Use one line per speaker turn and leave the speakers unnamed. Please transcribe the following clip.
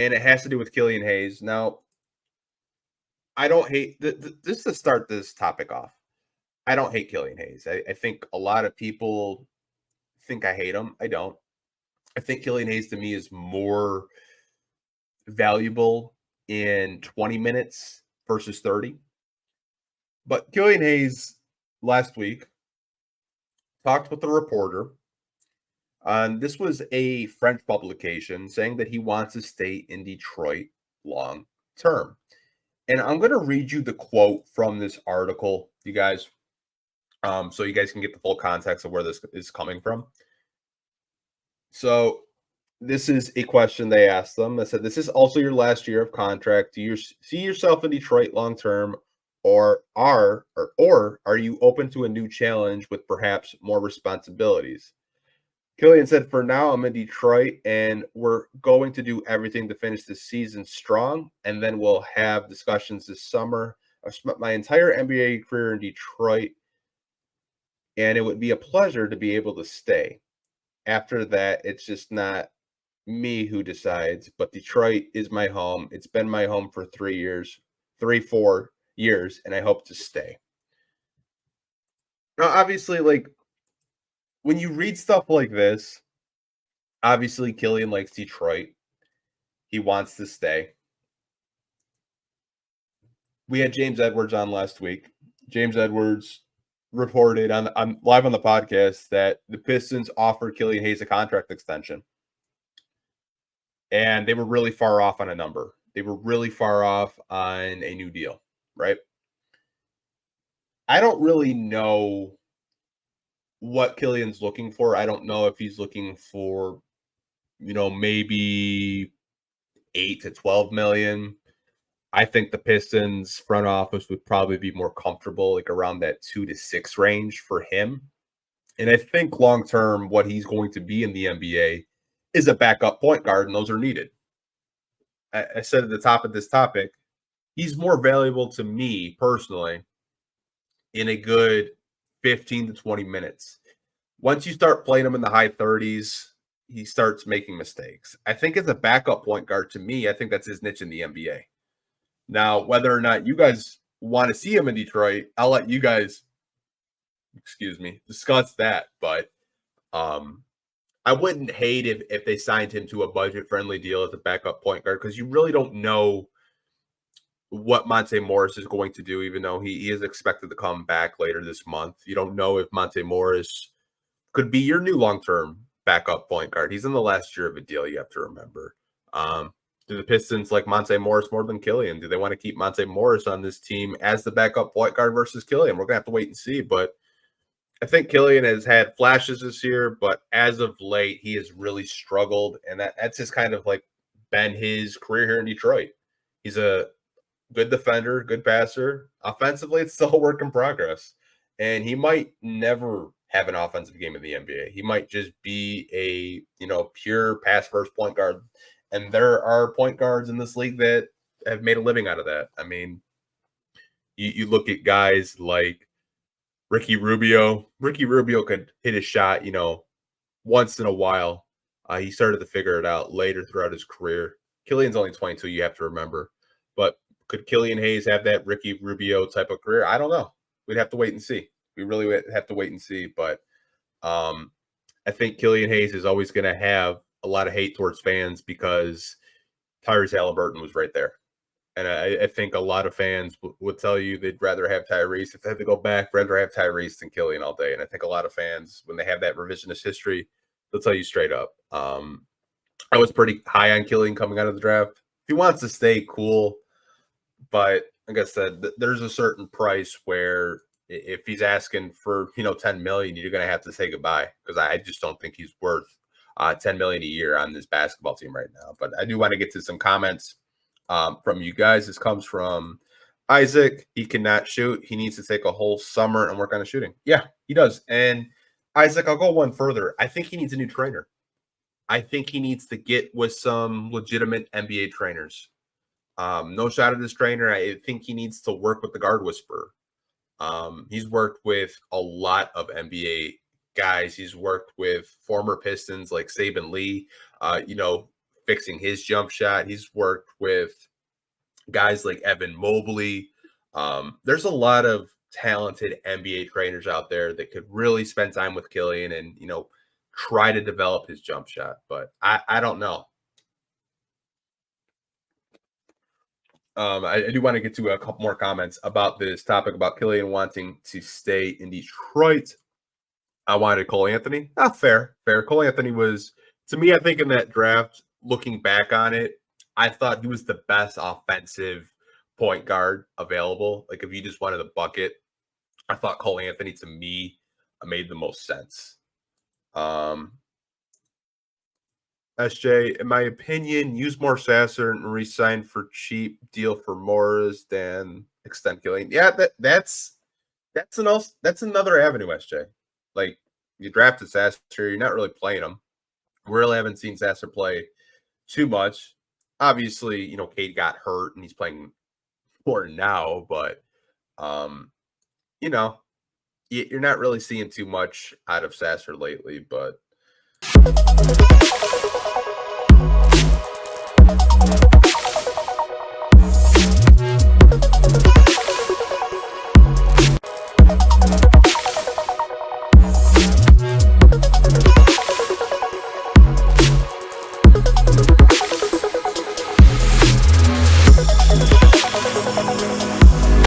and it has to do with Killian Hayes. Now, I don't hate this to start this topic off. I don't hate Killian Hayes. I think a lot of people think I hate him. I don't. I think Killian Hayes to me is more valuable in 20 minutes versus 30. But Killian Hayes last week talked with a reporter. This was a French publication saying that he wants to stay in Detroit long term. And I'm going to read you the quote from this article, you guys, so you guys can get the full context of where this is coming from. So this is a question they asked them. They said, "This is also your last year of contract. Do you see yourself in Detroit long term, or are you open to a new challenge with perhaps more responsibilities?" Killian said, "For now, I'm in Detroit, and we're going to do everything to finish the season strong, and then we'll have discussions this summer. I've spent my entire NBA career in Detroit, and it would be a pleasure to be able to stay. After that, it's just not me who decides, but Detroit is my home. It's been my home for 4 years, and I hope to stay." Now, obviously, like when you read stuff like this, obviously Killian likes Detroit. He wants to stay. We had James Edwards on last week. James Edwards reported on live on the podcast that the Pistons offered Killian Hayes a contract extension. And they were really far off on a number. They were really far off on a new deal, right? I don't really know what Killian's looking for. I don't know if he's looking for, maybe 8 to 12 million. I think the Pistons front office would probably be more comfortable, like around that 2 to 6 range for him. And I think long term, what he's going to be in the NBA is a backup point guard, and those are needed. I said at the top of this topic, he's more valuable to me personally in a good 15 to 20 minutes. Once you start playing him in the high 30s, he starts making mistakes. I think as a backup point guard, to me, I think that's his niche in the NBA. Now, whether or not you guys want to see him in Detroit, I'll let you guys, discuss that. But I wouldn't hate if they signed him to a budget-friendly deal as a backup point guard, because you really don't know what Monte Morris is going to do, even though he is expected to come back later this month. You don't know if Monte Morris could be your new long-term backup point guard. He's in the last year of a deal, you have to remember. Do the Pistons like Monte Morris more than Killian? Do they want to keep Monte Morris on this team as the backup point guard versus Killian? We're going to have to wait and see, but I think Killian has had flashes this year, but as of late, he has really struggled, and that's just kind of like been his career here in Detroit. He's a good defender, good passer. Offensively, it's still a work in progress, and he might never have an offensive game in the NBA. He might just be a pure pass first point guard, and there are point guards in this league that have made a living out of that. I mean, you look at guys like Ricky Rubio. Ricky Rubio could hit a shot, once in a while. He started to figure it out later throughout his career. Killian's only 22, you have to remember. But could Killian Hayes have that Ricky Rubio type of career? I don't know. We'd have to wait and see. We really would have to wait and see. But I think Killian Hayes is always going to have a lot of hate towards fans because Tyrese Halliburton was right there. And I think a lot of fans would tell you they'd rather have Tyrese. If they had to go back, rather have Tyrese than Killian all day. And I think a lot of fans, when they have that revisionist history, they'll tell you straight up. I was pretty high on Killian coming out of the draft. If he wants to stay, cool. But like I said, there's a certain price where if he's asking for, 10 million, you're going to have to say goodbye, because I just don't think he's worth 10 million a year on this basketball team right now. But I do want to get to some comments from you guys. This comes from Isaac. He cannot shoot. He needs to take a whole summer and work on his shooting. Yeah, he does. And Isaac, I'll go one further. I think he needs a new trainer. I think he needs to get with some legitimate NBA trainers. No shot at this trainer. I think he needs to work with the guard whisperer. He's worked with a lot of NBA guys. He's worked with former Pistons like Saban Lee, fixing his jump shot. He's worked with guys like Evan Mobley. There's a lot of talented NBA trainers out there that could really spend time with Killian and, try to develop his jump shot. But I don't know. I do want to get to a couple more comments about this topic about Killian wanting to stay in Detroit. I wanted Cole Anthony. Fair. Cole Anthony was, to me, I think in that draft, looking back on it, I thought he was the best offensive point guard available. Like if you just wanted a bucket, I thought Cole Anthony to me made the most sense. SJ, in my opinion, use more Sasser and re-sign for cheap, deal for Morris than extend Killian. Yeah, that's another avenue, SJ. Like you drafted Sasser, you're not really playing him. We really haven't seen Sasser play too much. Obviously, Cade got hurt and he's playing more now, but you're not really seeing too much out of Sasser lately, but